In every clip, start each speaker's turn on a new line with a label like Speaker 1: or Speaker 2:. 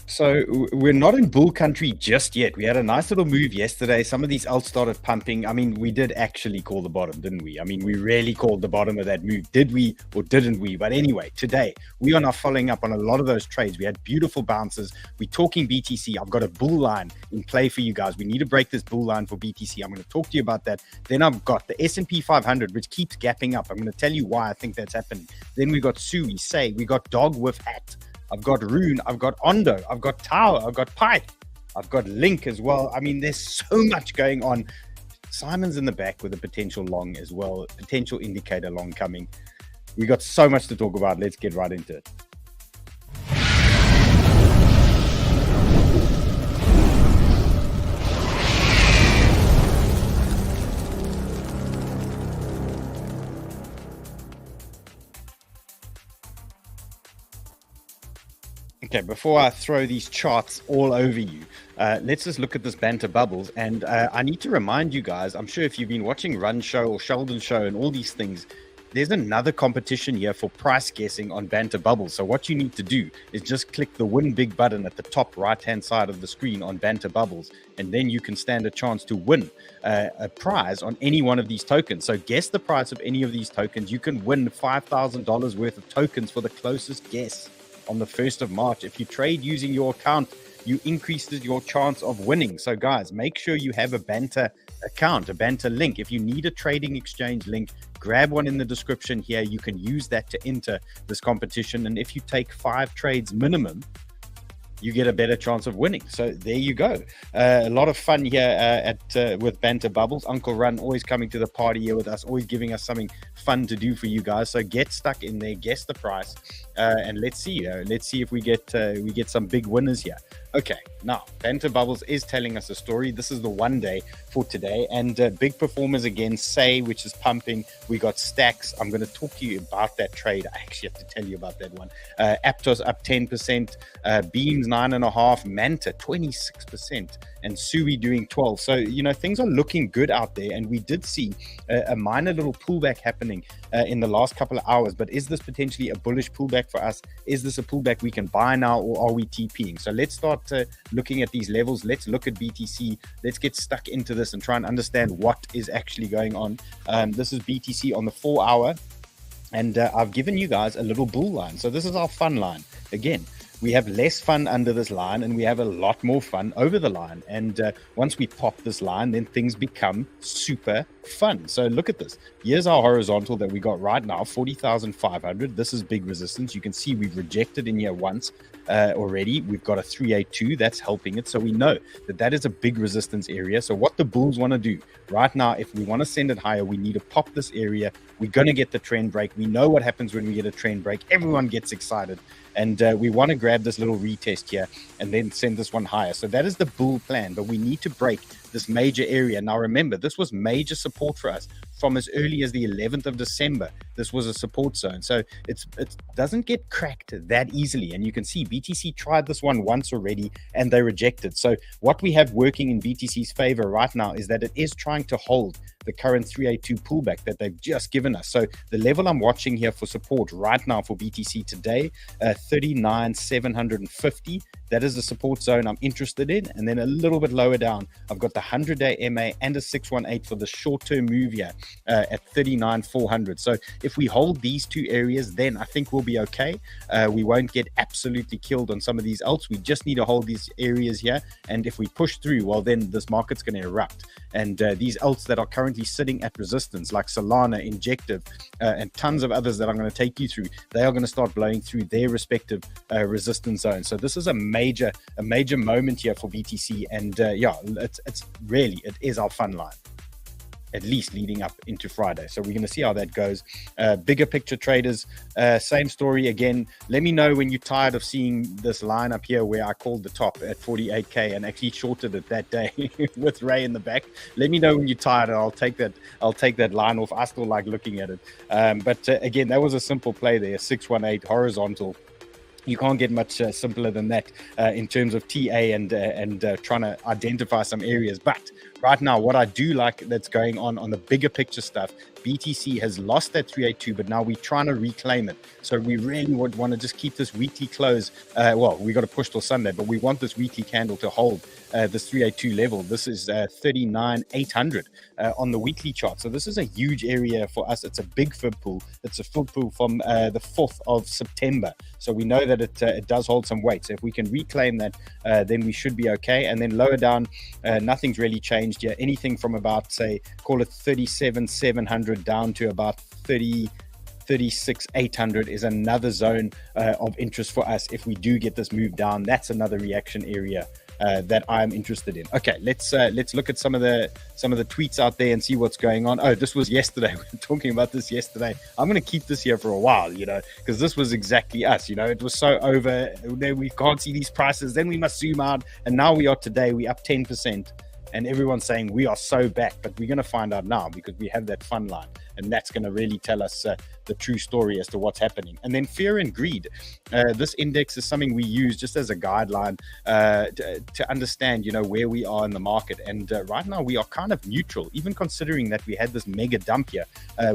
Speaker 1: So we're not in bull country just yet. We had a nice little move yesterday. Some of these alts started pumping. I mean, we did actually call the bottom, didn't we? I mean, we really called the bottom of that move. Did we or didn't we? But anyway, today we are now following up on a lot of those trades. We had beautiful bounces. We're talking BTC. I've got a bull line in play for you guys. We need to break this bull line for BTC. I'm going to talk to you about that. Then I've got the S&P 500, which keeps gapping up. I'm going to tell you why I think that's happening. Then we got 𝗬𝗎, we got 𝗏𝗏𝗏𝗏. I've got RUNE, I've got Ondo, I've got 𝗏𝗏𝗏𝗏, I've got PYTH, I've got Link as well. I mean, there's so much going on. Simon's in the back with a potential long as well, potential indicator long coming. We got so much to talk about. Let's get right into it. Okay, before I throw these charts all over you, let's just look at this banter bubbles. And I need to remind you guys, I'm sure if you've been watching Run Show or Sheldon Show and all these things, there's another competition here for price guessing on banter bubbles. So what you need to do is just click the win big button at the top right-hand side of the screen on banter bubbles, and then you can stand a chance to win a prize on any one of these tokens. So guess the price of any of these tokens. You can win $5,000 worth of tokens for the closest guess on the 1st of March. If you trade using your account, you increase your chance of winning. So guys, make sure you have a banter account, a banter link. If you need a trading exchange link, grab one in the description here. You can use that to enter this competition. And if you take 5 trades minimum, you get a better chance of winning. So there you go. A lot of fun here with banter bubbles. Uncle Run always coming to the party here with us, always giving us something fun to do for you guys. So get stuck in there, guess the price, and let's see if we get some big winners here. Okay, now banter bubbles is telling us a story. This is the one day for today, and big performers again. 𝗓𝗍, which is pumping. We got stacks. I'm going to talk to you about that trade. I actually have to tell you about that one. Aptos up 10%, Beams 9.5%, Manta 26%, and 𝗬𝗎 doing 12%. So you know, things are looking good out there, and we did see a minor little pullback happening in the last couple of hours. But is this potentially a bullish pullback for us? Is this a pullback we can buy now, or are we TPing? So let's start looking at these levels. Let's look at BTC. Let's get stuck into this and try and understand what is actually going on. This is BTC on the 4-hour, and I've given you guys a little bull line. So this is our fun line. Again, we have less fun under this line, and we have a lot more fun over the line. And once we pop this line, then things become super fun. So look at this. Here's our horizontal that we got right now, 40,500. This is big resistance. You can see we've rejected in here once already. We've got a 382. That's helping it. So we know that that is a big resistance area. So what the bulls want to do right now, if we want to send it higher, we need to pop this area. We're going to get the trend break. We know what happens when we get a trend break. Everyone gets excited. And we want to grab this little retest here and then send this one higher. So that is the bull plan, but we need to break this major area. Now remember, this was major support for us from as early as the 11th of December. This was a support zone. So it doesn't get cracked that easily. And you can see BTC tried this one once already and they rejected. So what we have working in BTC's favor right now is that it is trying to hold the current 382 pullback that they've just given us. So the level I'm watching here for support right now for BTC today, 39,750. That is the support zone I'm interested in. And then a little bit lower down, I've got the 100-day MA and a 618 for the short-term move here at 39,400. So if we hold these two areas, then I think we'll be okay. We won't get absolutely killed on some of these alts. We just need to hold these areas here. And if we push through, well, then this market's going to erupt. And these alts that are currently sitting at resistance, like Solana, Injective, and tons of others that I'm going to take you through, they are going to start blowing through their respective resistance zones. So this is a major moment here for BTC. And yeah, it's really, it is our fun line, at least leading up into Friday. So we're going to see how that goes. Bigger picture traders, same story again. Let me know when you're tired of seeing this line up here where I called the top at 48K and actually shorted it that day with Ray in the back. Let me know when you're tired and I'll take that line off. I still like looking at it. But again, that was a simple play there, 618 horizontal. You can't get much simpler than that in terms of TA and trying to identify some areas. But right now, what I do like that's going on the bigger picture stuff, BTC has lost that 382, but now we're trying to reclaim it. So we really would want to just keep this weekly close. Well, we got to push till Sunday, but we want this weekly candle to hold this 382 level. This is 39,800 on the weekly chart. So this is a huge area for us. It's a big fib pool. It's a fib pool from the 4th of September. So we know that it does hold some weight. So if we can reclaim that, then we should be okay. And then lower down, nothing's really changed here. Anything from about, say, call it 37,700 down to about 36,800 is another zone of interest for us. If we do get this move down, that's another reaction area that I'm interested in. Okay, let's look at some of the tweets out there and see what's going on. Oh, this was yesterday. We were talking about this yesterday. I'm going to keep this here for a while, because this was exactly us. It was so over. We can't see these prices. Then we must zoom out. And now we are today. We up 10%. And everyone's saying we are so back, but we're going to find out now because we have that fun line. And that's going to really tell us the true story as to what's happening. And then fear and greed. This index is something we use just as a guideline to understand, where we are in the market. And right now we are kind of neutral, even considering that we had this mega dump here.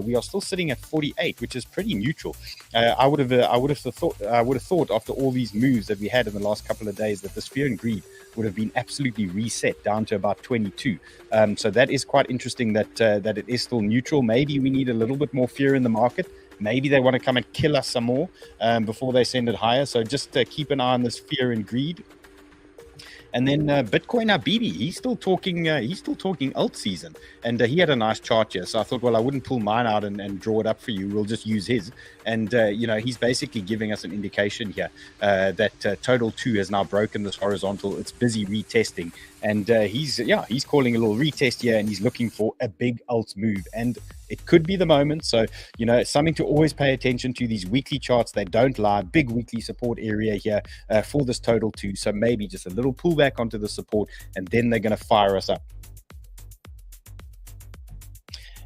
Speaker 1: We are still sitting at 48, which is pretty neutral. I would have thought after all these moves that we had in the last couple of days that this fear and greed would have been absolutely reset down to about 22. So that is quite interesting that it is still neutral. Maybe we need a little bit more fear in the market. Maybe they want to come and kill us some more before they send it higher. So just keep an eye on this fear and greed. And then Bitcoin Habibi, he's still talking alt season, and he had a nice chart here. So I thought, well, I wouldn't pull mine out and draw it up for you. We'll just use his. And he's basically giving us an indication here that total 2 has now broken this horizontal. It's busy retesting, and he's calling a little retest here, and he's looking for a big alt move. And it could be the moment. So, it's something to always pay attention to. These weekly charts, they don't lie. Big weekly support area here for this total 2. So maybe just a little pullback onto the support, and then they're going to fire us up.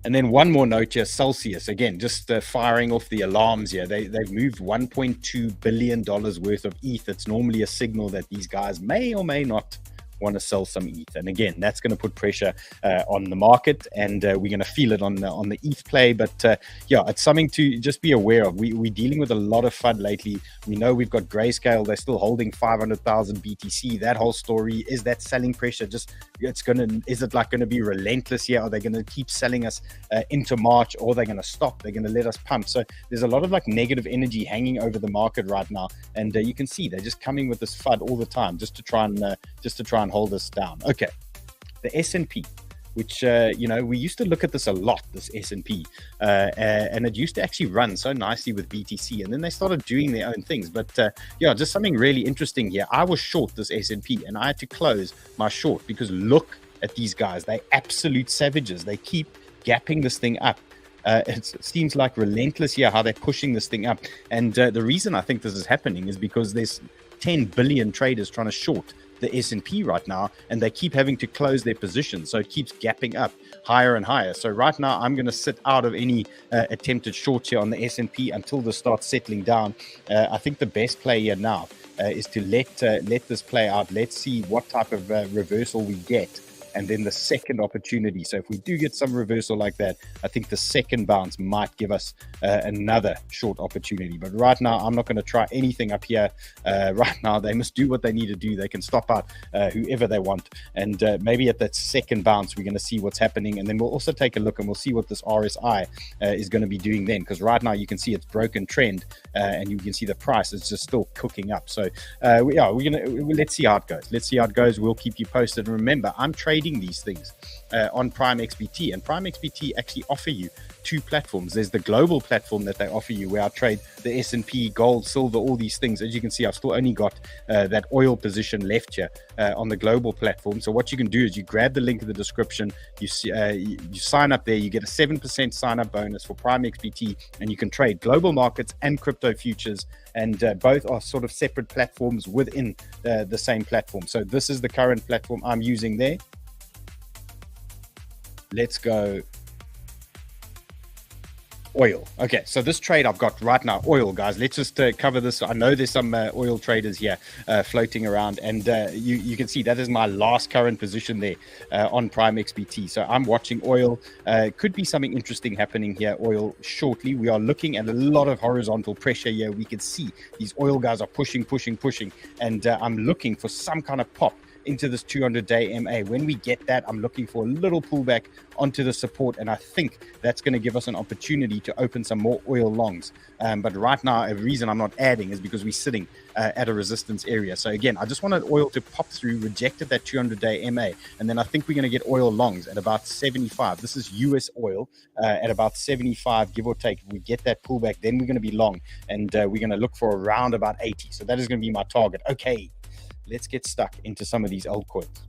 Speaker 1: And then one more note here, Celsius, again, just firing off the alarms here. They've moved $1.2 billion worth of ETH. It's normally a signal that these guys may or may not want to sell some ETH. And again, that's going to put pressure on the market, and we're going to feel it on the ETH play. But it's something to just be aware of. We're dealing with a lot of FUD lately. We know we've got Grayscale. They're still holding 500,000 BTC. That whole story, is that selling pressure is it like going to be relentless here? Are they going to keep selling us into March, or are they going to stop? They're going to let us pump. So there's a lot of negative energy hanging over the market right now, and you can see they're just coming with this FUD all the time just to try and hold us down. Okay, the S&P, which we used to look at this a lot, this S&P, and it used to actually run so nicely with BTC, and then they started doing their own things. But just something really interesting here. I was short this S&P, and I had to close my short because look at these guys. They absolute savages. They keep gapping this thing up. It seems like relentless here how they're pushing this thing up. And the reason I think this is happening is because there's 10 billion traders trying to short the S&P right now, and they keep having to close their positions, so it keeps gapping up higher and higher. So right now I'm going to sit out of any attempted shorts here on the S&P until this starts settling down. I think the best play here now is to let this play out. Let's see what type of reversal we get, and then the second opportunity. So if we do get some reversal like that, I think the second bounce might give us another short opportunity. But right now, I'm not going to try anything up here. Right now, they must do what they need to do. They can stop out whoever they want. And maybe at that second bounce, we're going to see what's happening. And then we'll also take a look and we'll see what this RSI is going to be doing then. Because right now, you can see it's broken trend, and you can see the price is just still cooking up. So let's see how it goes. Let's see how it goes. We'll keep you posted. And remember, I'm trading these things on Prime XBT, and Prime XBT actually offer you 2 platforms. There's the global platform that they offer you, where I trade the S&P, gold, silver, all these things. As you can see, I've still only got that oil position left here on the global platform. So what you can do is you grab the link in the description, you sign up there, you get a 7% sign up bonus for Prime XBT, and you can trade global markets and crypto futures, and both are sort of separate platforms within the same platform. So this is the current platform I'm using there. Let's go Oil. Okay, so this trade I've got right now, oil, guys. Let's just cover this. I know there's some oil traders here floating around, and you can see that is my last current position there on Prime XBT. So I'm watching oil. Could be something interesting happening here, oil, shortly. We are looking at a lot of horizontal pressure here. We can see these oil guys are pushing, and I'm looking for some kind of pop into this 200-day MA. When we get that, I'm looking for a little pullback onto the support, and I think that's going to give us an opportunity to open some more oil longs. But right now, a reason I'm not adding is because we're sitting at a resistance area. So again, I just wanted oil to pop through, rejected that 200-day MA, and then I think we're going to get oil longs at about 75. This is US oil at about 75, give or take. If we get that pullback, then we're going to be long, and we're going to look for around about 80. So that is going to be my target. Okay, let's get stuck into some of these altcoins.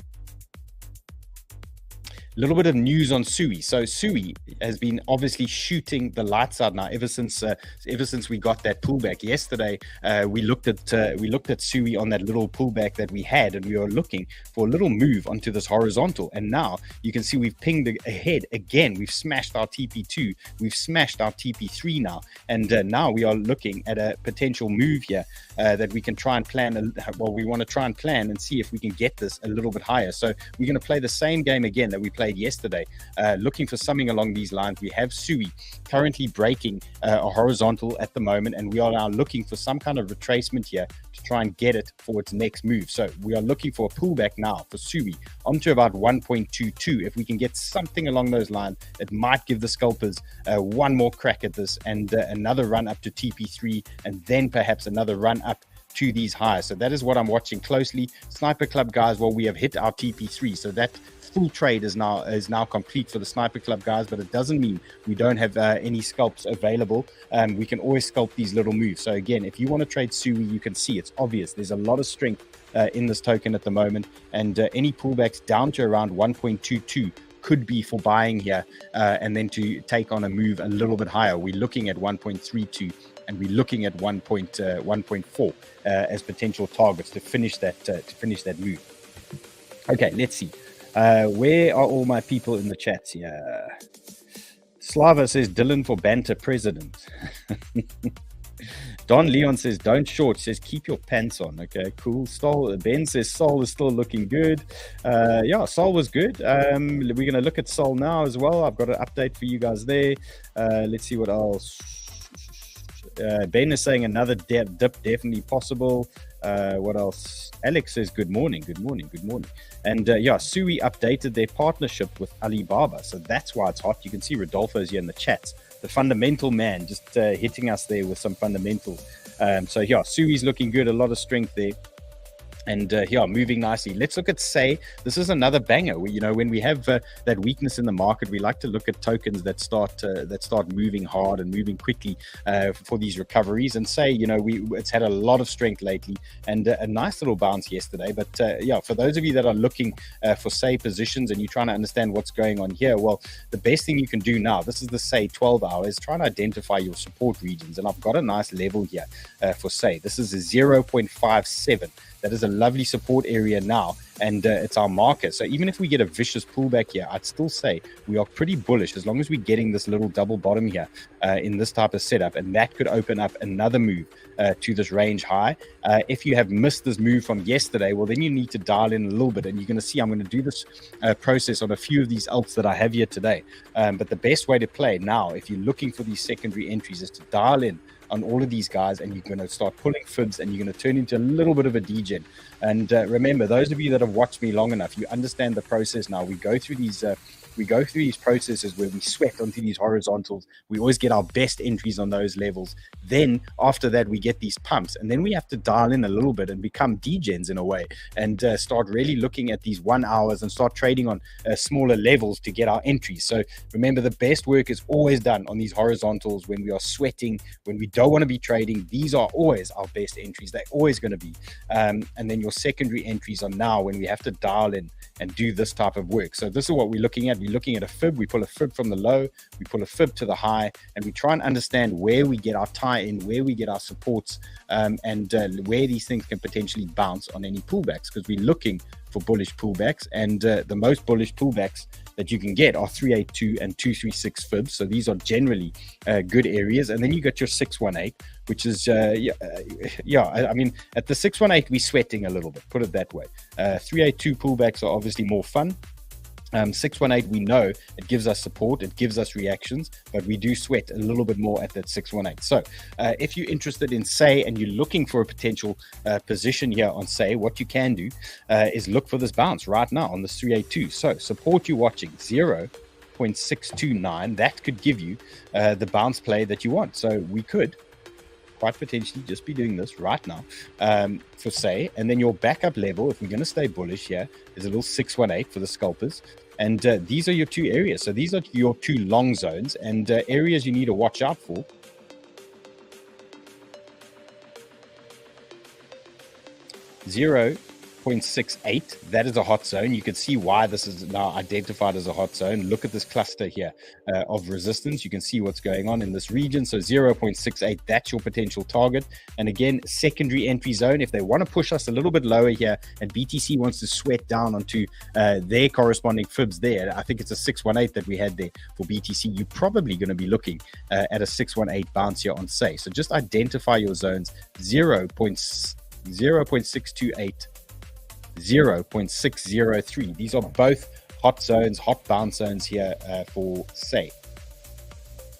Speaker 1: A little bit of news on 𝗠𝗓. So 𝗠𝗓 has been obviously shooting the lights out now ever since we got that pullback yesterday. We looked at 𝗠𝗓 on that little pullback that we had, and we were looking for a little move onto this horizontal. And now you can see we've pinged ahead again. We've smashed our TP2, we've smashed our TP3 now, and now we are looking at a potential move here that we can try and plan. Well, we want to try and plan and see if we can get this a little bit higher. So we're going to play the same game again that we played yesterday, looking for something along these lines. We have 𝗠𝗓 currently breaking a horizontal at the moment, and we are now looking for some kind of retracement here to try and get it for its next move. So we are looking for a pullback now for 𝗠𝗓 onto about 1.22. If we can get something along those lines, it might give the scalpers one more crack at this, and another run up to TP3, and then perhaps another run up to these highs. So that is what I'm watching closely. Sniper Club guys, well, we have hit our TP3, so that full trade is now complete for the Sniper Club guys, but it doesn't mean we don't have any scalps available. We can always scalp these little moves. So again, if you want to trade 𝗠𝗓, you can see it's obvious there's a lot of strength in this token at the moment, and any pullbacks down to around 1.22 could be for buying here, and then to take on a move a little bit higher. We're looking at 1.32, and we're looking at 1.4 as potential targets to finish that move. Okay, let's see. Where are all my people in the chats here? Slava says Dylan for banter president. Don Leon says don't short, says keep your pants on. Okay, cool. Ben says Sol is still looking good. Yeah, Sol was good. We're going to look at Sol now as well. I've got an update for you guys there. Let's see what else. Ben is saying another dip definitely possible. What else? Alex says good morning. And yeah, 𝗠𝗓 updated their partnership with Alibaba, so that's why it's hot. You can see Rodolfo's here in the chats, the fundamental man, just hitting us there with some fundamentals. So yeah, 𝗠𝗓's looking good, a lot of strength there. And yeah, moving nicely. Let's look at 𝗓. This is another banger. When we have that weakness in the market, we like to look at tokens that start moving hard and moving quickly for these recoveries. And 𝗓, it's had a lot of strength lately, and a nice little bounce yesterday. But yeah, for those of you that are looking for 𝗓 positions and you're trying to understand what's going on here, well, the best thing you can do now, this is the 𝗓 12 hours, try to identify your support regions. And I've got a nice level here for 𝗓. This is a 0.57. That is a lovely support area now, and it's our marker. So even if we get a vicious pullback here, I'd still say we are pretty bullish as long as we're getting this little double bottom here in this type of setup, and that could open up another move to this range high. If you have missed this move from yesterday, well, then you need to dial in a little bit, and you're going to see I'm going to do this process on a few of these alts that I have here today. But the best way to play now, if you're looking for these secondary entries, is to dial in on all of these guys, and you're going to start pulling fibs, and you're going to turn into a little bit of a degen. And remember, those of you that have watched me long enough, you understand the process now. We go through these processes where we sweat onto these horizontals. We always get our best entries on those levels. Then after that, we get these pumps, and then we have to dial in a little bit and become degens in a way, and start really looking at these 1 hours and start trading on smaller levels to get our entries. So remember, the best work is always done on these horizontals when we are sweating, when we don't want to be trading. These are always our best entries. They're always going to be. And then your secondary entries are now when we have to dial in and do this type of work. So this is what we're looking at. We're looking at a fib. We pull a fib from the low, we pull a fib to the high, and we try and understand where we get our tie in, where we get our supports, and where these things can potentially bounce on any pullbacks, because we're looking for bullish pullbacks, and the most bullish pullbacks that you can get are 382 and 236 fibs. So these are generally good areas. And then you got your 618, which is I mean, at the 618 we're sweating a little bit, put it that way. 382 pullbacks are obviously more fun. 618, we know it gives us support, it gives us reactions, but we do sweat a little bit more at that 618. So if you're interested in 𝗧 and you're looking for a potential position here on 𝗧, what you can do is look for this bounce right now on this 382. So support you're watching 0.629, that could give you the bounce play that you want. So we could quite potentially just be doing this right now for 𝗧, and then your backup level, if we're going to stay bullish here, is a little 618 for the scalpers. And these are your two areas. So these are your two long zones, and areas you need to watch out for. 0.68, that is a hot zone. You can see why this is now identified as a hot zone. Look at this cluster here of resistance. You can see what's going on in this region. So 0.68, that's your potential target. And again, secondary entry zone, if they want to push us a little bit lower here and BTC wants to sweat down onto their corresponding fibs there, I think it's a 618 that we had there for BTC, you're probably going to be looking at a 618 bounce here on 𝗧. So just identify your zones. 0.628, 0.603. These are both hot zones, hot bounce zones here for 𝗧.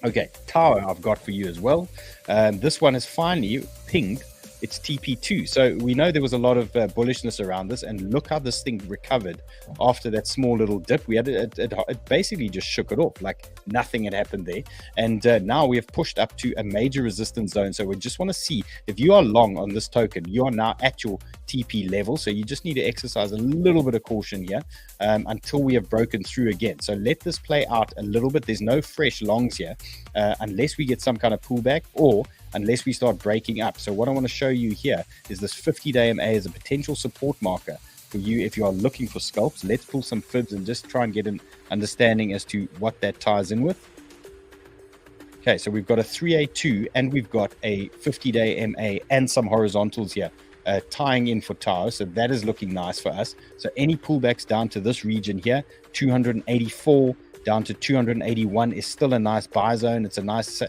Speaker 1: Okay, tower I've got for you as well. This one has finally pinged its TP2. So we know there was a lot of bullishness around this, and look how this thing recovered after that small little dip. We had it basically just shook it off like nothing had happened there. And now we have pushed up to a major resistance zone. So we just want to see if you are long on this token, you are now at your TP level. So you just need to exercise a little bit of caution here until we have broken through again. So let this play out a little bit. There's no fresh longs here unless we get some kind of pullback or unless we start breaking up. So what I want to show you here is this 50-day MA as a potential support marker for you if you are looking for scalps. Let's pull some fibs and just try and get an understanding as to what that ties in with. Okay, so we've got a 382 and we've got a 50-day MA and some horizontals here tying in for tower. So that is looking nice for us. So any pullbacks down to this region here, 284 down to 281 is still a nice buy zone. It's a nice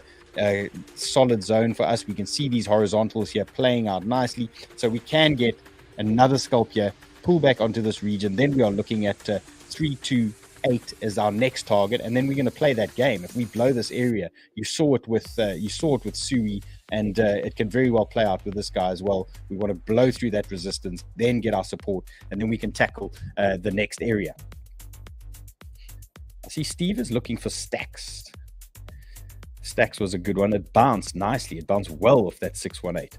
Speaker 1: solid zone for us. We can see these horizontals here playing out nicely, so we can get another scalp here, pull back onto this region. Then we are looking at 328 as our next target, and then we're going to play that game. If we blow this area, you saw it with 𝗬𝗎, and it can very well play out with this guy as well. We want to blow through that resistance, then get our support, and then we can tackle the next area. I see Steve is looking for stacks. Stacks was a good one. It bounced nicely. It bounced well off that 618.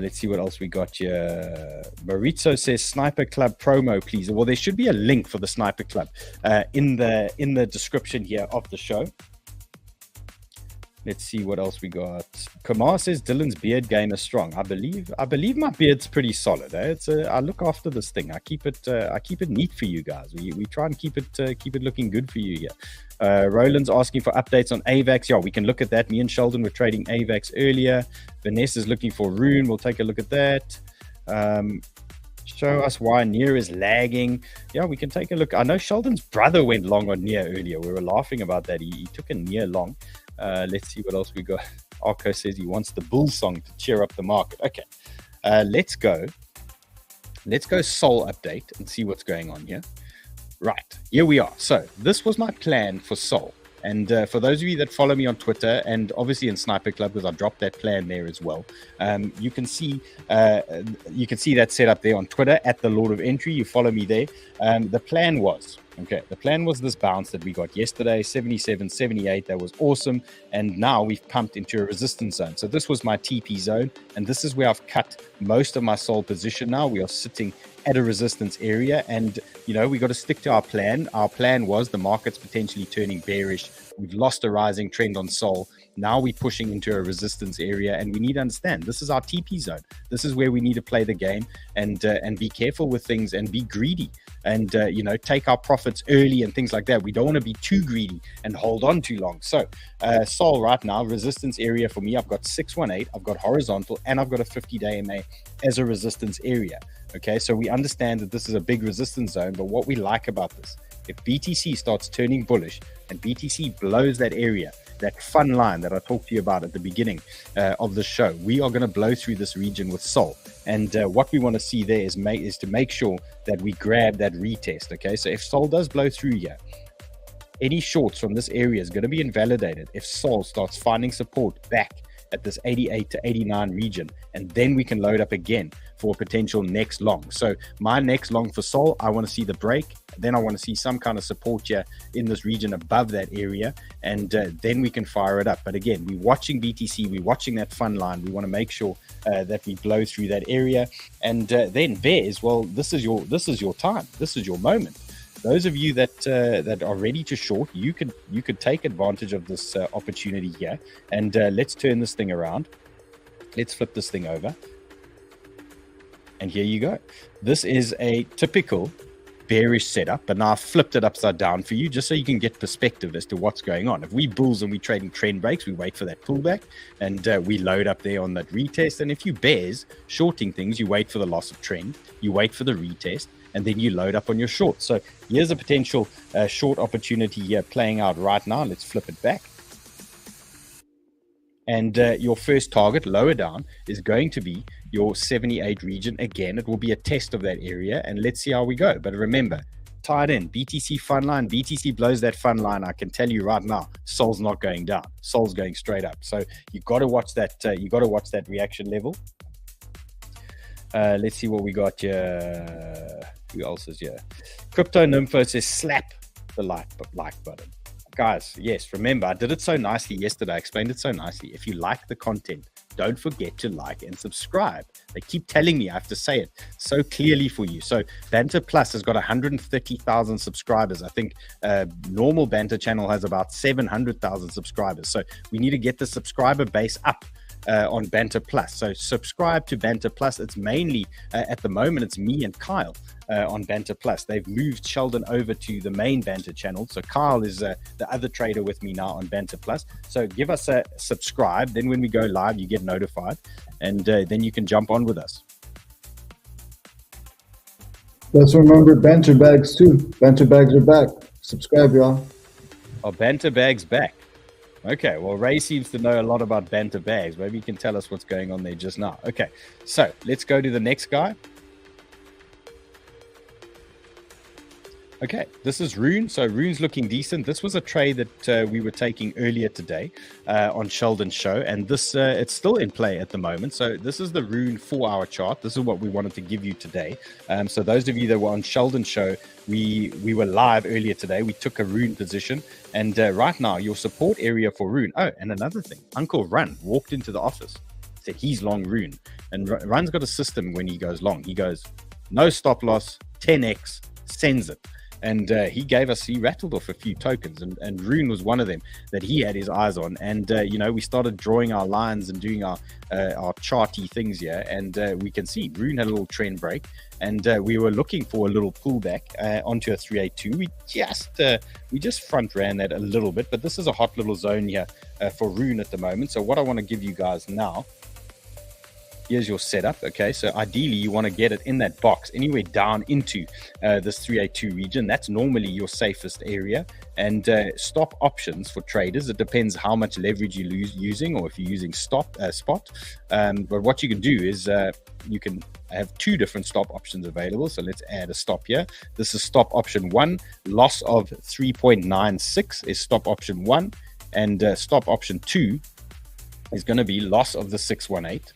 Speaker 1: Let's see what else we got here. Maurizio says Sniper Club promo, please. Well, there should be a link for the Sniper Club in the description here of the show. Let's see what else we got. Kamar says Dylan's beard game is strong. I believe my beard's pretty solid. I look after this thing. I keep it neat for you guys. We try and keep it looking good for you here. Roland's asking for updates on AVAX. Yeah, we can look at that. Me and Sheldon were trading AVAX earlier. Vanessa's looking for RUNE. We'll take a look at that. Show us why NEAR is lagging. Yeah, we can take a look. I know Sheldon's brother went long on NEAR earlier. We were laughing about that. He took a NEAR long. Let's see what else we got. Arco says he wants the bull song to cheer up the market. Okay, let's go Sol update and see what's going on here. Right, here we are. So this was my plan for Sol. And for those of you that follow me on Twitter and obviously in Sniper Club, because I dropped that plan there as well, you can see that set up there on Twitter at the Lord of Entry. You follow me there. The plan was this bounce that we got yesterday, 77, 78. That was awesome. And now we've pumped into a resistance zone. So this was my TP zone, and this is where I've cut most of my Sol position. Now we are sitting at a resistance area, and we got to stick to our plan. Our plan was the market's potentially turning bearish. We've lost a rising trend on Sol. Now we're pushing into a resistance area, and we need to understand this is our TP zone. This is where we need to play the game and be careful with things and be greedy and take our profits early and things like that. We don't want to be too greedy and hold on too long. So Sol right now, resistance area for me, I've got 618, I've got horizontal, and I've got a 50-day MA as a resistance area. Okay, so we understand that this is a big resistance zone, but what we like about this, if BTC starts turning bullish and BTC blows that area, that fun line that I talked to you about at the beginning of the show, we are going to blow through this region with Sol. And what we want to see there is to make sure that we grab that retest. Okay, so if Sol does blow through here, any shorts from this area is going to be invalidated if Sol starts finding support back at this 88 to 89 region, and then we can load up again for a potential next long. So my next long for Sol, I want to see the break, then I want to see some kind of support here in this region above that area, and then we can fire it up. But again, we're watching BTC, we're watching that fun line, we want to make sure that we blow through that area. And then VERS, well, this is your time, this is your moment. Those of you that are ready to short, you could take advantage of this opportunity here. And let's turn this thing around. Let's flip this thing over. And here you go. This is a typical bearish setup, but now I've flipped it upside down for you just so you can get perspective as to what's going on. If we bulls and we trading trend breaks, we wait for that pullback and we load up there on that retest. And if you bears shorting things, you wait for the loss of trend, you wait for the retest, and then you load up on your short. So here's a potential short opportunity here playing out right now. Let's flip it back. And your first target lower down is going to be your 78 region. Again, it will be a test of that area, and let's see how we go. But remember, tied in, BTC fun line, BTC blows that fun line. I can tell you right now, Sol's not going down. Sol's going straight up. So you got to watch that. You got to watch that reaction level. Let's see what we got here. Who else is here? Crypto Nympho says slap the like button. Guys, yes, remember, I did it so nicely yesterday. I explained it so nicely. If you like the content, don't forget to like and subscribe. They keep telling me I have to say it so clearly for you. So Banter Plus has got 130,000 subscribers. I think normal Banter channel has about 700,000 subscribers. So we need to get the subscriber base up on Banter Plus. So subscribe to Banter Plus. It's mainly at the moment it's me and Kyle on Banter Plus. They've moved Sheldon over to the main Banter channel, so Kyle is the other trader with me now on Banter Plus. So give us a subscribe, then when we go live you get notified, and then you can jump on with us.
Speaker 2: Let's remember Banter Bags too. Banter Bags are back. Subscribe, y'all.
Speaker 1: Oh, Banter Bags back. Okay, well, Ray seems to know a lot about Banter Bags. Maybe you can tell us what's going on there just now. Okay, so let's go to the next guy. Okay, this is Rune. So Rune's looking decent. This was a trade that we were taking earlier today on Sheldon's show, and this it's still in play at the moment. So this is the Rune 4-hour chart. This is what we wanted to give you today. So those of you that were on Sheldon's show, we were live earlier today. We took a Rune position, and right now your support area for Rune. Oh, and another thing, Uncle Run walked into the office, said he's long Rune, and Run's got a system when he goes long. He goes no stop loss, 10x, sends it. And he rattled off a few tokens, and Rune was one of them that he had his eyes on. And we started drawing our lines and doing our charty things here, and we can see Rune had a little trend break, and we were looking for a little pullback onto a 382. We just front ran that a little bit, but this is a hot little zone here for Rune at the moment. So what I want to give you guys now, here's your setup. Okay, so ideally you want to get it in that box anywhere down into this 382 region. That's normally your safest area. And stop options for traders, it depends how much leverage you're using, or if you're using spot. But what you can do is you can have two different stop options available. So let's add a stop here. This is stop option 1. Loss of 3.96 is stop option 1, and stop option 2 is going to be loss of the 618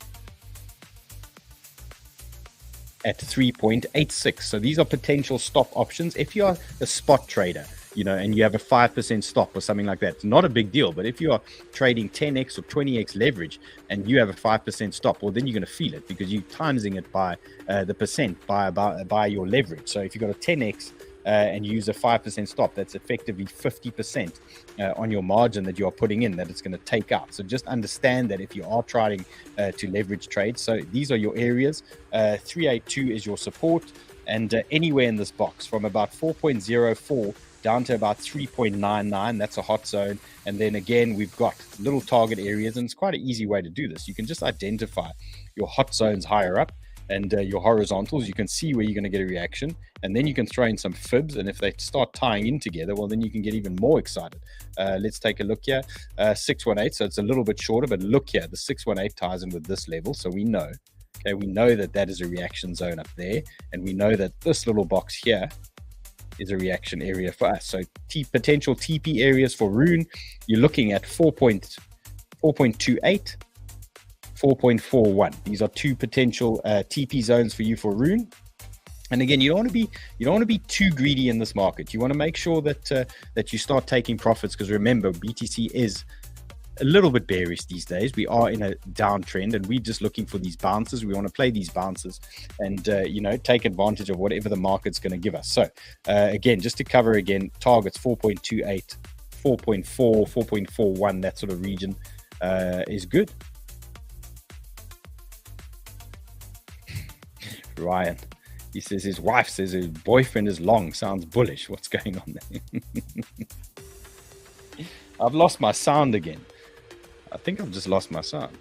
Speaker 1: at 3.86. So these are potential stop options. If you are a spot trader, and you have a 5% stop or something like that, it's not a big deal. But if you are trading 10x or 20x leverage and you have a 5% stop, well, then you're going to feel it because you're timesing it by the percent by your leverage. So if you've got a 10x and use a 5% stop, that's effectively 50% on your margin that you are putting in that it's going to take out. So just understand that if you are trying to leverage trades. So these are your areas. 382 is your support, and anywhere in this box from about 4.04 down to about 3.99, that's a hot zone. And then again, we've got little target areas, and it's quite an easy way to do this. You can just identify your hot zones higher up and your horizontals. You can see where you're going to get a reaction, and then you can throw in some fibs, and if they start tying in together, well, then you can get even more excited. Let's take a look here. 618, so it's a little bit shorter, but look here, the 618 ties in with this level, so we know, okay, we know that that is a reaction zone up there, and we know that this little box here is a reaction area for us. So potential TP areas for RUNE, you're looking at 4.28, 4.41. These are two potential TP zones for you for RUNE. And again, you don't want to be too greedy in this market. You want to make sure that that you start taking profits, because remember, BTC is a little bit bearish these days. We are in a downtrend, and we're just looking for these bounces. We want to play these bounces and you know, take advantage of whatever the market's going to give us. So again, just to cover again, targets 4.28, 4.4, 4.41, that sort of region is good. Ryan, he says his wife says his boyfriend is long. Sounds bullish. What's going on there? I've lost my sound again. I think I've just lost my sound.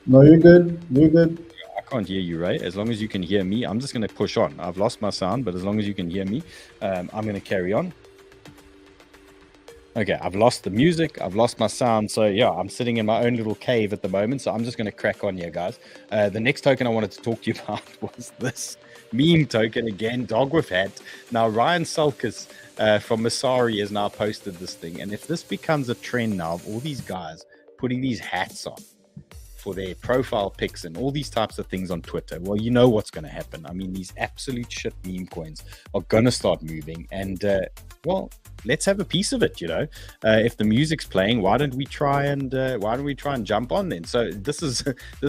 Speaker 2: No, you're good. You're good.
Speaker 1: I can't hear you, Ray. As long as you can hear me, I'm just going to push on. I've lost my sound, but as long as you can hear me, I'm going to carry on. Okay, I've lost the music. I've lost my sound. So yeah, I'm sitting in my own little cave at the moment. So I'm just going to crack on here, guys. The next token I wanted to talk to you about was this meme token again, dog with hat. Now, Ryan 𝗚𝗏𝗏 from Masari has now posted this thing. And if this becomes a trend now of all these guys putting these hats on for their profile pics and all these types of things on Twitter, well, you know what's going to happen. I mean, these absolute shit meme coins are going to start moving. And, well, let's have a piece of it, you know. If the music's playing, why don't we try and jump on then? So this is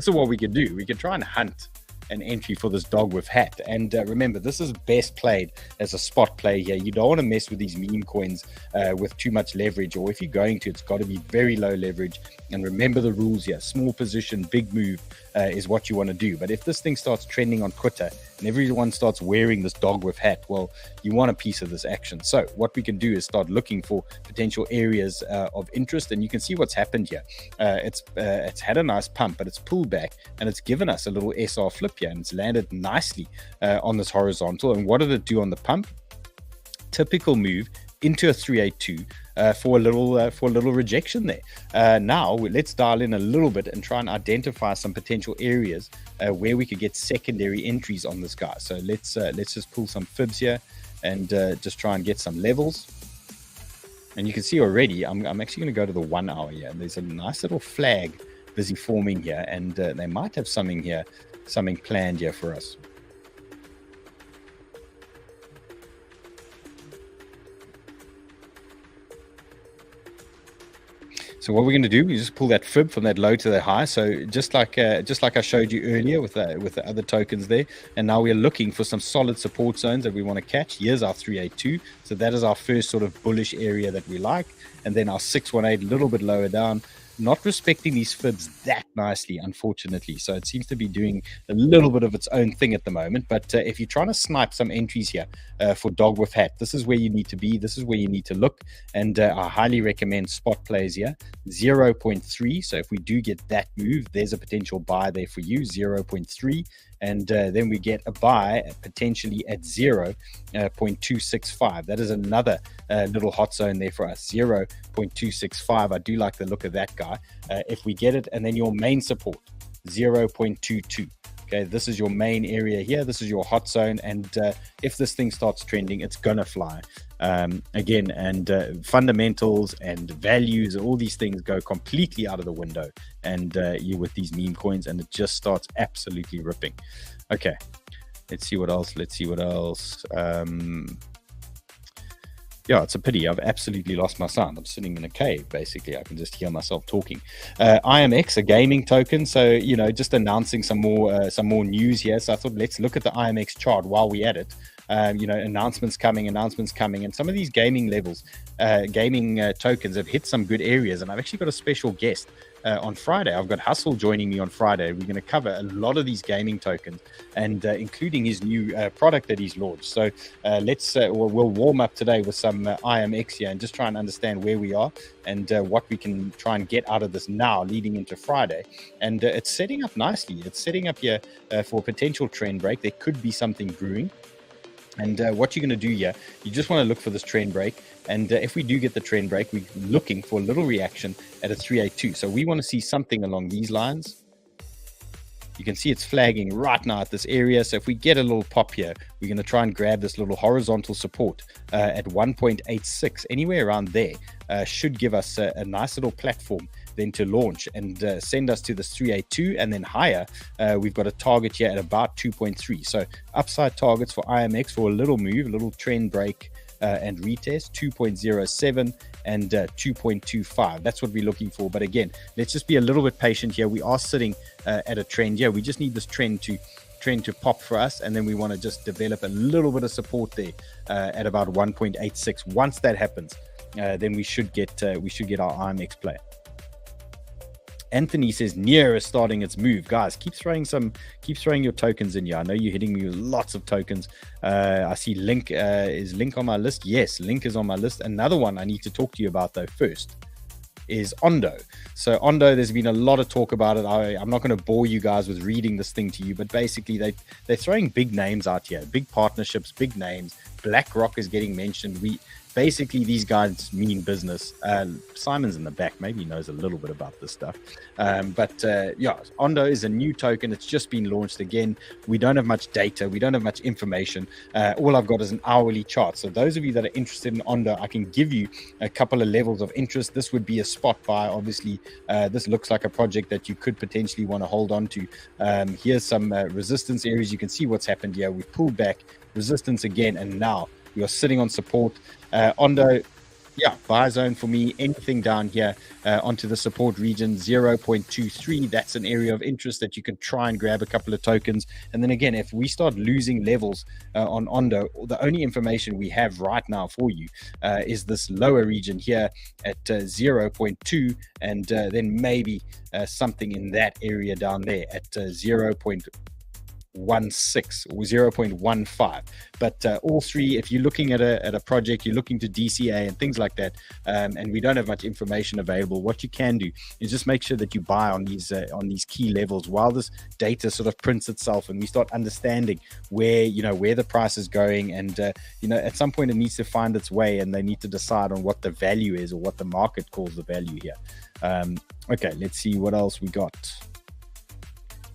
Speaker 1: what we can do. We can try and hunt an entry for this dog with hat. And remember, this is best played as a spot play here. You don't want to mess with these meme coins with too much leverage, or if you're going to, it's got to be very low leverage. And remember the rules here: small position, big move is what you want to do. But if this thing starts trending on Twitter and everyone starts wearing this dog with hat, well, you want a piece of this action. So what we can do is start looking for potential areas of interest, and you can see what's happened here. It's had a nice pump, but it's pulled back, and it's given us a little SR flip here, and it's landed nicely on this horizontal. And what did it do on the pump? Typical move into a 382 for a little rejection there. Now let's dial in a little bit and try and identify some potential areas where we could get secondary entries on this guy. So let's just pull some fibs here and just try and get some levels. And you can see already, I'm actually going to go to the 1 hour here. There's a nice little flag busy forming here, and they might have something here, something planned here for us. So what we're going to do, we just pull that fib from that low to the high. So just like I showed you earlier with the other tokens there. And now we're looking for some solid support zones that we want to catch. Here's our 382. So that is our first sort of bullish area that we like. And then our 618 a little bit lower down. Not respecting these fibs that nicely, unfortunately. So it seems to be doing a little bit of its own thing at the moment. But if you're trying to snipe some entries here for dog with hat, this is where you need to be. This is where you need to look. And I highly recommend spot plays here. 0.3. So if we do get that move, there's a potential buy there for you. 0.3. And then we get a buy potentially at 0.265. That is another little hot zone there for us. 0.265. I do like the look of that guy. If we get it, and then your main support 0.22. Okay, this is your main area here. This is your hot zone, and if this thing starts trending, it's gonna fly again. And fundamentals and values, all these things go completely out of the window, and you with these meme coins, and it just starts absolutely ripping. Okay, let's see what else. Yeah, it's a pity. I've absolutely lost my sound. I'm sitting in a cave, basically. I can just hear myself talking. 𝗏𝗏𝗏𝗏, a gaming token. So, you know, just announcing some more news here. So I thought, let's look at the 𝗏𝗏𝗏𝗏 chart while we're at it. announcements coming, and some of these gaming levels, tokens have hit some good areas. And I've actually got a special guest on Friday. I've got 𝗪𝗓𝗋 joining me on Friday. We're going to cover a lot of these gaming tokens, and including his new product that he's launched. So we'll warm up today with some 𝗖𝗵𝗔𝗍 here and just try and understand where we are and what we can try and get out of this now leading into Friday. And it's setting up nicely. It's setting up here for a potential trend break. There could be something brewing. And what you're going to do here, you just want to look for this trend break. And if we do get the trend break, we're looking for a little reaction at a 382. So we want to see something along these lines. You can see it's flagging right now at this area. So if we get a little pop here, we're going to try and grab this little horizontal support at 1.86. Anywhere around there should give us a nice little platform then to launch and send us to this 382, and then higher we've got a target here at about 2.3. So upside targets for 𝗖𝗵𝗔𝗍 for a little move, a little trend break and retest, 2.07 and 2.25. That's what we're looking for. But again, let's just be a little bit patient here. We are sitting at a trend here. We just need this trend to pop for us, and then we want to just develop a little bit of support there at about 1.86. Once that happens, then we should get our 𝗖𝗵𝗔𝗍 play. Anthony says NEAR is starting its move. Guys, keep throwing your tokens in here. I know you're hitting me with lots of tokens. I see Link. Is Link on my list? Yes, Link is on my list. Another one I need to talk to you about though first is Ondo. So Ondo, there's been a lot of talk about it. I'm not going to bore you guys with reading this thing to you, but basically they're throwing big names out here, big partnerships, big names. BlackRock is getting mentioned. Basically, these guys mean business. Simon's in the back. Maybe he knows a little bit about this stuff. Yeah, Ondo is a new token. It's just been launched again. We don't have much data. We don't have much information. All I've got is an hourly chart. So those of you that are interested in Ondo, I can give you a couple of levels of interest. This would be a spot buy. Obviously, this looks like a project that you could potentially want to hold on to. Here's some resistance areas. You can see what's happened here. We've pulled back, resistance again, and now we are sitting on support. Ondo, yeah, buy zone for me. Anything down here onto the support region, 0.23. That's an area of interest that you can try and grab a couple of tokens. And then again, if we start losing levels on Ondo, the only information we have right now for you is this lower region here at 0.2, and then maybe something in that area down there at 0.16 or 0.15. But all three, if you're looking at a project, you're looking to DCA and things like that, and we don't have much information available, what you can do is just make sure that you buy on these key levels while this data sort of prints itself and we start understanding where the price is going. And at some point it needs to find its way, and they need to decide on what the value is, or what the market calls the value here. Okay, let's see what else we got.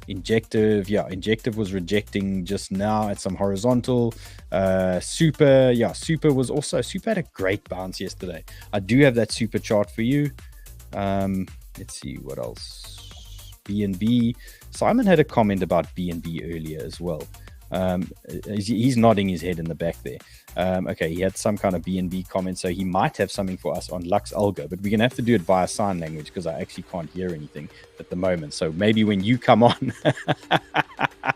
Speaker 1: Injective, yeah, Injective was rejecting just now at some horizontal. Super, yeah, Super had a great bounce yesterday. I do have that Super chart for you. Let's see what else. BNB, Simon had a comment about BNB earlier as well. He's nodding his head in the back there. Okay, he had some kind of BNB comment, so he might have something for us on 𝗪𝗙𝗪, but we're gonna have to do it via sign language because I actually can't hear anything at the moment. So maybe when you come on,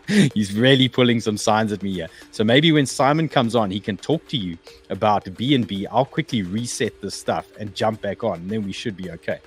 Speaker 1: he's really pulling some signs at me here. So maybe when Simon comes on, he can talk to you about BNB. I'll quickly reset this stuff and jump back on, and then we should be okay.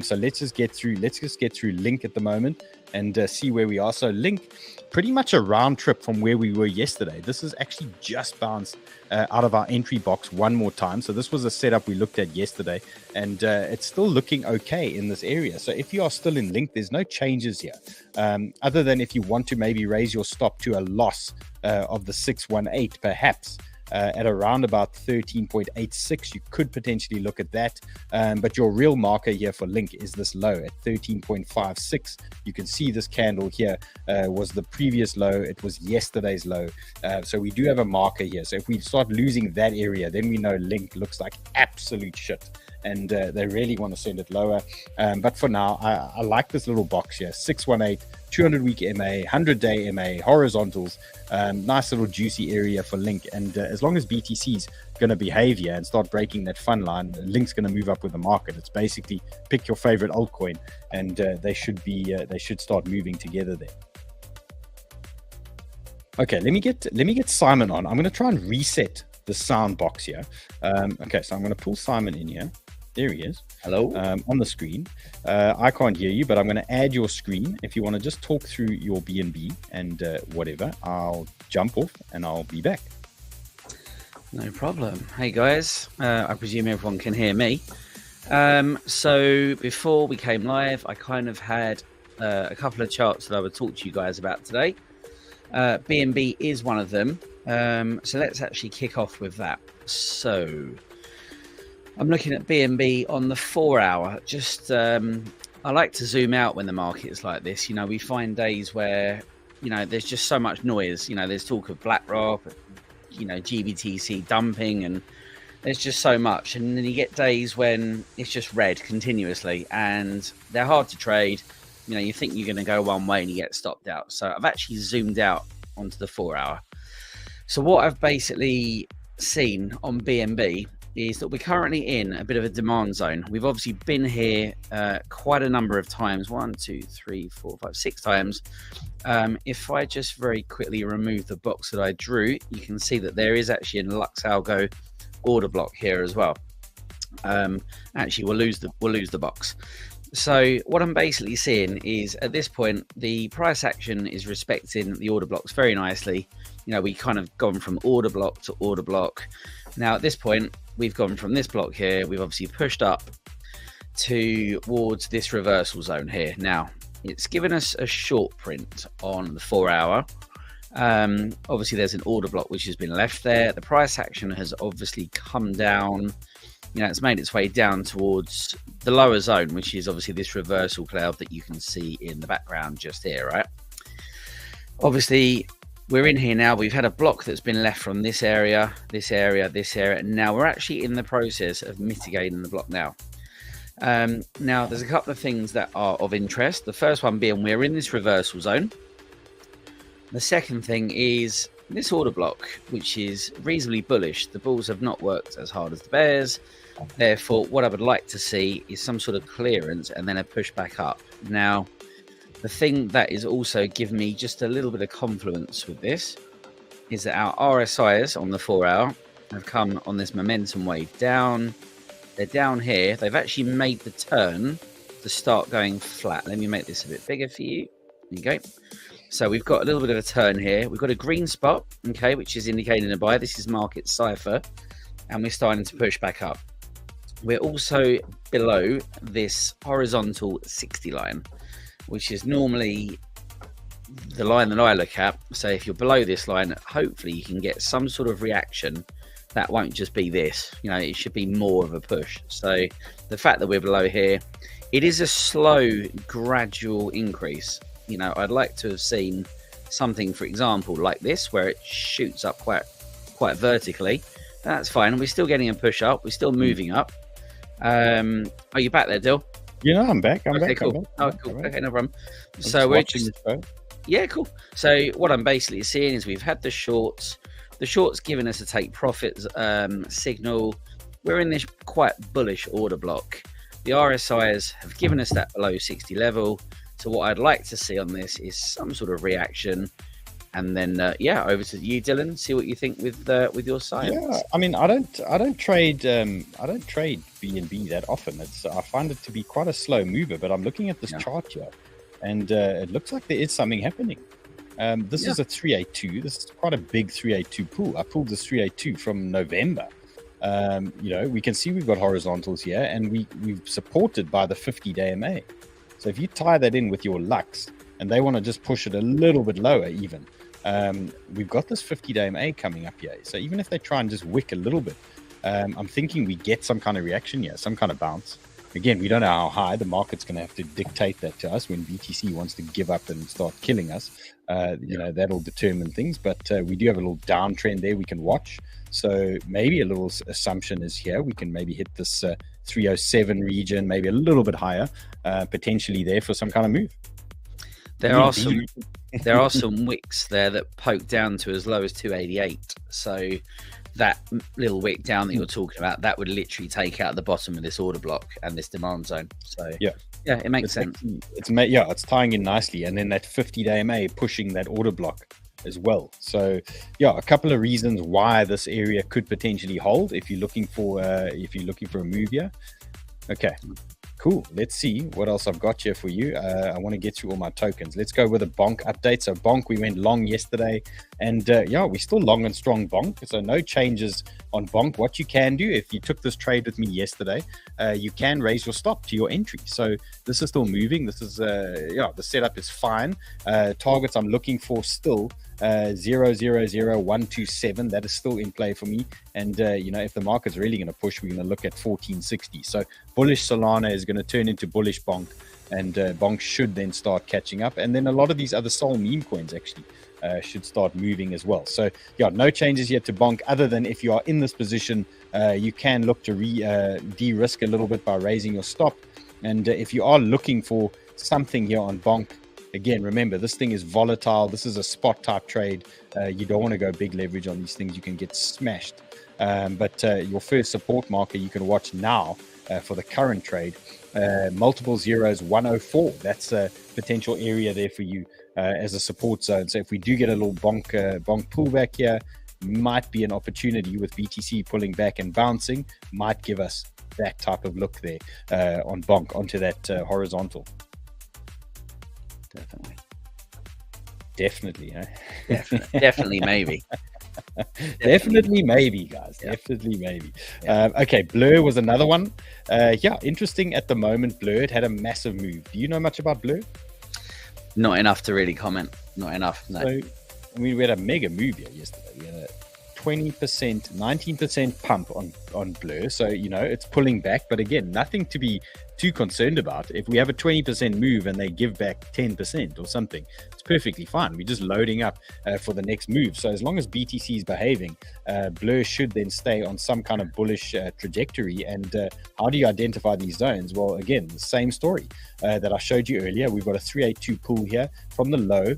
Speaker 1: So let's just get through Link at the moment and see where we are. So Link, pretty much a round trip from where we were yesterday. This is actually just bounced out of our entry box one more time. So this was a setup we looked at yesterday, and it's still looking okay in this area. So if you are still in Link, there's no changes here, other than if you want to maybe raise your stop to a loss of the 618 perhaps. At around about 13.86, you could potentially look at that. But your real marker here for Link is this low at 13.56. You can see this candle here was the previous low. It was yesterday's low. So we do have a marker here. So if we start losing that area, then we know Link looks like absolute shit, and they really want to send it lower. But for now, I like this little box here, 618, 200-week MA, 100-day MA, horizontals, nice little juicy area for Link. And as long as BTC's going to behave here and start breaking that fun line, Link's going to move up with the market. It's basically pick your favorite altcoin, and they should start moving together there. Okay, let me get Simon on. I'm going to try and reset the sound box here. Okay, so I'm going to pull Simon in here. There he is.
Speaker 3: Hello.
Speaker 1: On the screen. I can't hear you, but I'm going to add your screen. If you want to just talk through your BNB and whatever, I'll jump off and I'll be back.
Speaker 3: No problem. Hey guys, I presume everyone can hear me. So before we came live, I kind of had a couple of charts that I would talk to you guys about today. BNB is one of them. So let's actually kick off with that. So I'm looking at BNB on the 4 hour. Just I like to zoom out when the market is like this. You know, we find days where, you know, there's just so much noise. You know, there's talk of BlackRock, you know, GBTC dumping, and there's just so much. And then you get days when it's just red continuously and they're hard to trade. You know, you think you're going to go one way and you get stopped out. So I've actually zoomed out onto the 4 hour. So what I've basically seen on BNB is that we're currently in a bit of a demand zone. We've obviously been here quite a number of times, 1, 2, 3, 4, 5, 6 times. If I just very quickly remove the box that I drew, you can see that there is actually a 𝗪𝗪𝗪 order block here as well. Actually, we'll lose the box. So what I'm basically seeing is at this point, the price action is respecting the order blocks very nicely. You know, we kind of gone from order block to order block. Now at this point, we've gone from this block here. We've obviously pushed up towards this reversal zone here. Now it's given us a short print on the 4 hour. Obviously there's an order block which has been left there. The price action has obviously come down. You know, it's made its way down towards the lower zone, which is obviously this reversal cloud that you can see in the background just here, right? Obviously, we're in here now. We've had a block that's been left from this area, this area, this area. And now we're actually in the process of mitigating the block now. Now, there's a couple of things that are of interest. The first one being we're in this reversal zone. The second thing is this order block, which is reasonably bullish. The bulls have not worked as hard as the bears. Therefore, what I would like to see is some sort of clearance and then a push back up. Now, the thing that is also giving me just a little bit of confluence with this is that our RSIs on the 4 hour have come on this momentum wave down. They're down here. They've actually made the turn to start going flat. Let me make this a bit bigger for you. There you go. So we've got a little bit of a turn here. We've got a green spot, okay, which is indicating a buy. This is market cipher, and we're starting to push back up. We're also below this horizontal 60 line, which is normally the line that I look at. So if you're below this line, hopefully you can get some sort of reaction. That won't just be this, you know, it should be more of a push. So the fact that we're below here, it is a slow, gradual increase. You know, I'd like to have seen something, for example, like this, where it shoots up quite vertically. That's fine. We're still getting a push up. We're still moving up. Are you back there, Dill?
Speaker 1: Yeah, I'm back. I'm
Speaker 3: okay,
Speaker 1: back.
Speaker 3: Cool.
Speaker 1: I'm back.
Speaker 3: Oh, cool. Okay, no problem.
Speaker 1: I'm
Speaker 3: So we're
Speaker 1: just
Speaker 3: yeah, cool. So what I'm basically seeing is we've had the shorts. The shorts giving us a take profit signal. We're in this quite bullish order block. The RSIs have given us that below 60 level. So what I'd like to see on this is some sort of reaction, and then yeah, over to you, Dylan. See what you think with your side.
Speaker 1: Yeah, I mean, I don't trade BNB that often. I find it to be quite a slow mover, but I'm looking at this chart here, and it looks like there is something happening. This is a 382. This is quite a big 382 pool. I pulled this 382 from November. You know, we can see we've got horizontals here, and we've supported by the 50-day MA. So if you tie that in with your Lux, and they want to just push it a little bit lower even, we've got this 50-day MA coming up here. So even if they try and just wick a little bit, I'm thinking we get some kind of reaction here, some kind of bounce. Again, we don't know how high. The market's going to have to dictate that to us. When BTC wants to give up and start killing us, you know, that'll determine things. But we do have a little downtrend there we can watch. So maybe a little assumption is here. We can maybe hit this 307 region, maybe a little bit higher, potentially there for some kind of move.
Speaker 3: There are some wicks there that poke down to as low as 288. So that little wick down that you're talking about, that would literally take out the bottom of this order block and this demand zone. So yeah, it makes sense.
Speaker 1: It's tying in nicely, and then that 50-day MA pushing that order block as well. So yeah, a couple of reasons why this area could potentially hold if you're looking for a move here. Okay, cool. Let's see what else I've got here for you. I want to get through all my tokens. Let's go with a bonk update. So bonk, we went long yesterday, and yeah, we're still long and strong bonk. So no changes on bonk. What you can do, if you took this trade with me yesterday, you can raise your stop to your entry. So this is still moving. This is yeah, the setup is fine. Targets I'm looking for still 000127. That is still in play for me. And you know, if the market's really going to push, we're going to look at 1460. So bullish Solana is going to turn into bullish bonk, and bonk should then start catching up. And then a lot of these other Sol meme coins actually should start moving as well. So yeah, no changes yet to bonk, other than if you are in this position, you can look to de-risk a little bit by raising your stop. And if you are looking for something here on bonk, again, remember, this thing is volatile. This is a spot type trade. You don't want to go big leverage on these things. You can get smashed. But your first support marker you can watch now for the current trade, multiple zeros 104. That's a potential area there for you as a support zone. So if we do get a little bonk pullback here, might be an opportunity with BTC pulling back and bouncing, might give us that type of look there on bonk onto that horizontal. Definitely, huh?
Speaker 3: Definitely, maybe.
Speaker 1: Definitely maybe, guys. Yeah. Definitely maybe. Yeah. Okay, Blur was another one. Yeah, interesting at the moment. Blur had a massive move. Do you know much about Blur?
Speaker 3: Not enough to really comment. Not enough, no.
Speaker 1: So, I mean, we had a mega move here yesterday. We had a 20%, 19% pump on Blur. So, you know, it's pulling back. But again, nothing to be too concerned about. If we have a 20% move and they give back 10% or something, it's perfectly fine. We're just loading up for the next move. So as long as BTC is behaving, Blur should then stay on some kind of bullish trajectory. And how do you identify these zones? Well, again, the same story that I showed you earlier. We've got a 382 pull here from the low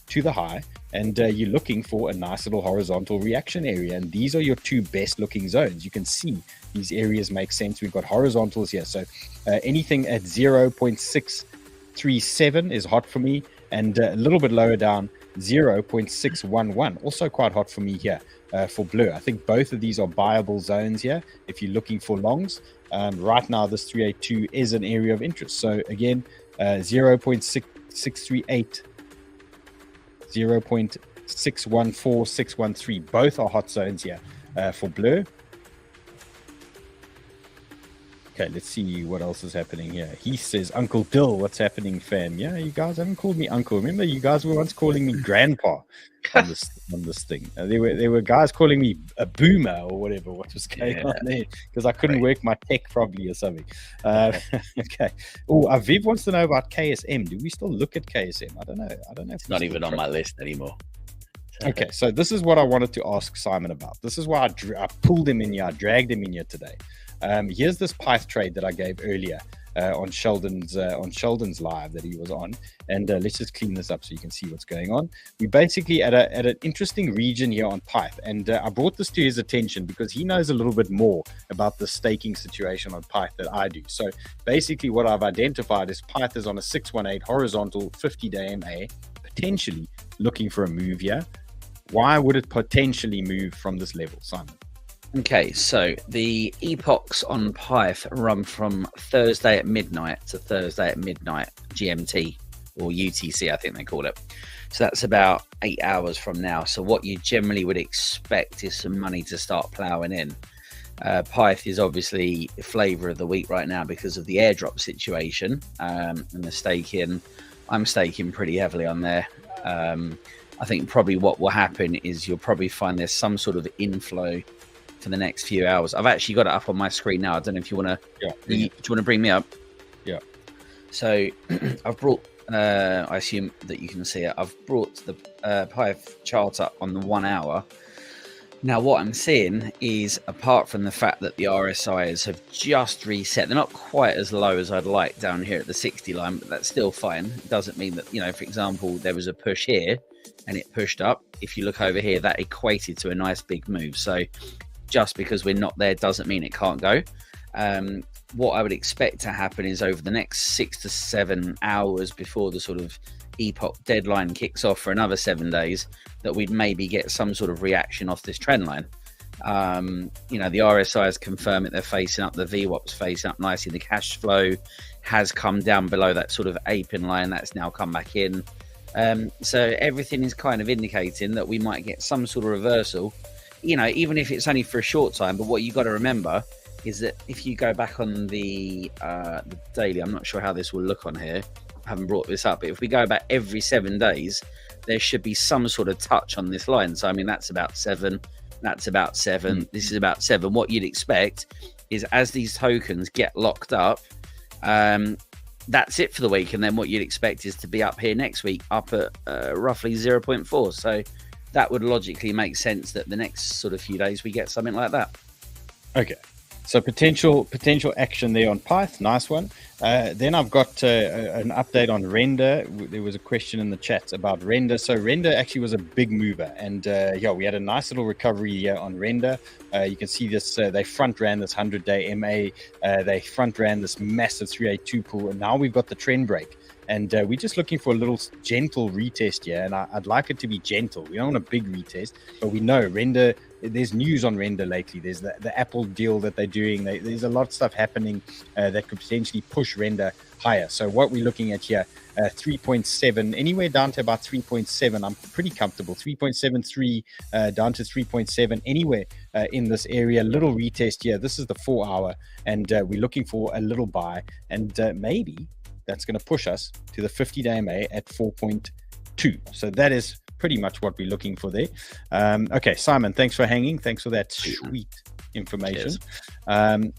Speaker 1: to the high, and you're looking for a nice little horizontal reaction area, and these are your two best looking zones. You can see these areas make sense. We've got horizontals here, so anything at 0.637 is hot for me, and a little bit lower down 0.611 also quite hot for me here for Blur. I think both of these are buyable zones here if you're looking for longs. Right now this 382 is an area of interest, so again 0.638, 0.614, 613, both are hot zones here for Blur. Okay, let's see what else is happening here. He says, Uncle Dill, what's happening, fam? Yeah, you guys haven't called me uncle. Remember, you guys were once calling me grandpa on this thing. There were guys calling me a boomer or whatever. What was going on there? Because I couldn't work my tech properly or something. Okay. Oh, Aviv wants to know about KSM. Do we still look at KSM? I don't know.
Speaker 3: It's not even on my list anymore.
Speaker 1: Okay, so this is what I wanted to ask Simon about. This is why I pulled him in here. I dragged him in here today. Here's this PYTH trade that I gave earlier on Sheldon's live that he was on, and let's just clean this up so you can see what's going on. We basically at an interesting region here on PYTH, and I brought this to his attention because he knows a little bit more about the staking situation on PYTH than I do. So basically what I've identified is PYTH is on a 618 horizontal 50-day MA, potentially looking for a move here. Why would it potentially move from this level, Simon?
Speaker 3: Okay, so the epochs on PYTH run from Thursday at midnight to Thursday at midnight GMT, or UTC, I think they call it. So that's about 8 hours from now. So what you generally would expect is some money to start ploughing in. PYTH is obviously the flavor of the week right now because of the airdrop situation and the staking. I'm staking pretty heavily on there. I think probably what will happen is you'll probably find there's some sort of inflow for the next few hours. I've actually got it up on my screen now. I don't know if you want to. Do you want to bring me up?
Speaker 1: Yeah.
Speaker 3: So I've brought. I assume that you can see it. I've brought the PYTH chart up on the 1 hour. Now, what I'm seeing is, apart from the fact that the RSIs have just reset, they're not quite as low as I'd like down here at the 60 line, but that's still fine. It doesn't mean that, you know, for example, there was a push here and it pushed up. If you look over here, that equated to a nice big move. So just because we're not there doesn't mean it can't go. What I would expect to happen is over the next 6 to 7 hours before the sort of epoch deadline kicks off for another 7 days, that we'd maybe get some sort of reaction off this trend line. You know, the RSI has confirmed that they're facing up, the VWAP's facing up nicely, the cash flow has come down below that sort of aping line, that's now come back in. So everything is kind of indicating that we might get some sort of reversal, you know, even if it's only for a short time. But what you got to remember is that if you go back on the daily, I'm not sure how this will look on here, I haven't brought this up, but if we go back every 7 days, there should be some sort of touch on this line. So I mean, that's about 7, that's about 7, this is about 7. What you'd expect is, as these tokens get locked up, that's it for the week, and then what you'd expect is to be up here next week, up at roughly 0.4. So that would logically make sense that the next sort of few days we get something like that.
Speaker 1: Okay, so potential action there on PYTH, nice one. Then I've got an update on Render. There was a question in the chat about Render. So Render actually was a big mover, and yeah, we had a nice little recovery here on Render. You can see this, they front ran this 100-day MA, they front ran this massive 382 pool, and now we've got the trend break. And we're just looking for a little gentle retest here, and I'd like it to be gentle. We don't want a big retest, but we know Render, there's news on Render lately. There's the Apple deal that they're doing. There's a lot of stuff happening that could potentially push Render higher. So what we're looking at here, 3.7, anywhere down to about 3.7, I'm pretty comfortable. 3.73 down to 3.7, anywhere in this area. Little retest here. This is the 4 hour, and we're looking for a little buy, and maybe that's going to push us to the 50-day MA at 4.2. So that is pretty much what we're looking for there. Okay, Simon, thanks for hanging. Thanks for that sweet information.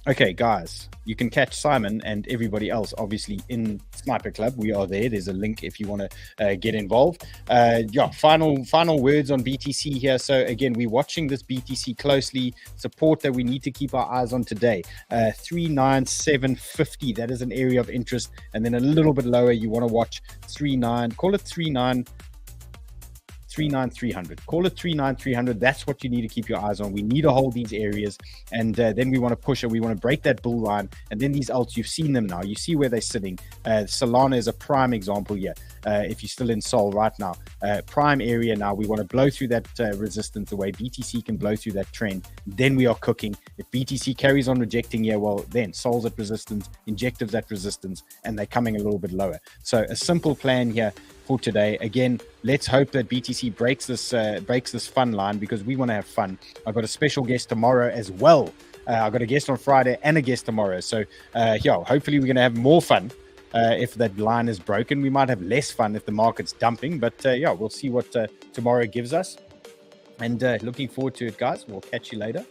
Speaker 1: Okay, guys, you can catch Simon and everybody else obviously in Sniper Club. We are there. There's a link if you want to get involved. Yeah, final words on BTC here. So again, we're watching this BTC closely. Support that we need to keep our eyes on today, 39750. That is an area of interest. And then a little bit lower, you want to watch 39, call it 39300. Call it 39300. That's what you need to keep your eyes on. We need to hold these areas, and then we want to push it. We want to break that bull line, and then these alts, you've seen them now. You see where they're sitting. Solana is a prime example here. If you're still in Sol right now, prime area now. We want to blow through that resistance away. BTC can blow through that trend. Then we are cooking. If BTC carries on rejecting here, well, then Sol's at resistance, Injective's at resistance, and they're coming a little bit lower. So a simple plan here for today. Again, let's hope that BTC breaks this fun line, because we want to have fun. I've got a special guest tomorrow as well. I've got a guest on Friday and a guest tomorrow. So yeah, hopefully we're going to have more fun. If that line is broken, we might have less fun if the market's dumping. But yeah, we'll see what tomorrow gives us. And looking forward to it, guys. We'll catch you later.